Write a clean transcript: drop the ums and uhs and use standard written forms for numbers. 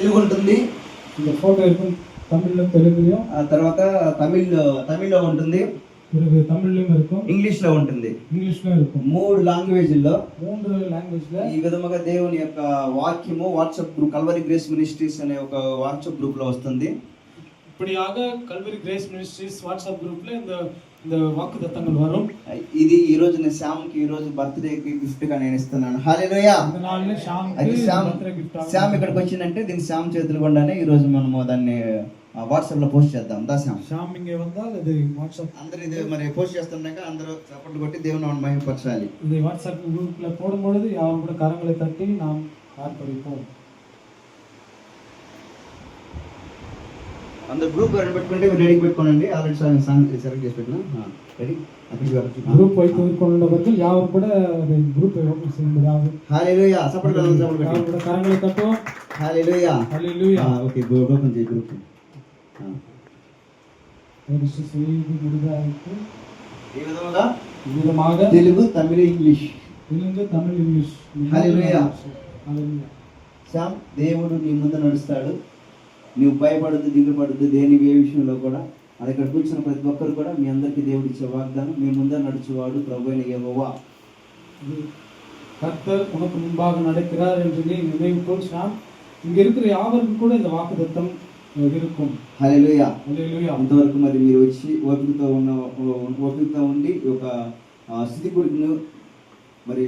తెలుగు ఉంటుంది, இந்த ஃபோட்டோ இருக்கும் தமிழ்லையும் தெலுங்குலையும், ఆ తర్వాత తమిళ్లో ఉంటుంది, பிறகு தமிழ்லையும் இருக்கும், ఇంగ్లీష్లో ఉంటుంది. ఇంగ్లీష్లో இருக்கும். 3 లాంగ్వేజ్ల్లో 3 లాంగ్వేజ్లో ఈ విధముగా దేవుని యొక్క వాక్యము WhatsApp group Calvary grace ministries అనే ఒక వాట్సాప్ గ్రూప్లో వస్తుంది. இப்படியாக கல்வரி கிரேஸ் மினிஸ்ட்ரீஸ் வாட்ஸ்அப் குரூப்ல இந்த வாக்குத்தத்தங்கள் வரும். ఇది ఈ రోజు నేను శ్యామ్కి ఈ రోజు బర్త్డేకి గిఫ్ట్ గా నేను ఇస్తున్నాను. హల్లెలూయా. శ్యామ్ ఇక్కడికి వచ్చిందంటే దీన్ని శ్యామ్ చేతులు కొండానే ఈ రోజు మనము దాన్ని వాట్సాప్ లో పోస్ట్ చేద్దాం. శ్యామ్ ఇంగే వందాల్ ఇది వాట్సాప్ అందరూ ఇది మరి పోస్ట్ చేస్తున్నాక అందరూ చప్పట్లు కొట్టి దేవుని మహిమపరచాలి. ఇది వాట్సాప్ గ్రూప్ல போடும்போது யாரும் கூட கரங்களை தட்டி நாம் ஆர்ப்பரிப்போம். అందరూ గ్రూప్ పెట్టుకుంటే మీరు రెడీ పెట్టుకోండి. ఆల్రెడీ సాంగ్ సెలెక్ట్ చేసి పెట్టినా రెడీ. గ్రూప్ வைத்துக்கொண்டவர்கள் யாரும் கூட గ్రూప్ ఓపెన్ చేయండి. హల్లెలూయా. సపోర్ట్ చేయండి. யாரும் கூட கரங்களை தட்டுவோம். హల్లెలూయా. హల్లెలూయా. ఓకే ఓపెన్ చేయి గ్రూప్. ఈ విధముగా తెలుగు తమిళ ఇంగ్లీష్ హల్లెలూయా. శ్యామ్ దేవుడు నీ ముందు నడుస్తాడు. నువ్వు భయపడద్దు, దిగుపడద్దు దేని ఏ విషయంలో కూడా. అది ఇక్కడ కూర్చున్న ప్రతి ఒక్కరు కూడా మీ అందరికీ దేవుడు ఇచ్చే వాగ్దానం, మీ ముందర నడుచువాడు ప్రభువైన యెహోవా. கர்த்தர் உனக்கு முன்பாக நடக்கிறார் என்று நீ நினைவு கொள் ஷாம். இங்க இருக்கிற யாவருக்கும் கூட இந்த வாக்குத்தத்தம் இருக்கும். హల్లెలూయా. హల్లెలూయా. అంతవరకు మరి మీరు వచ్చి ఓపికతో ఉండి ఒక స్థితి గురించి మరి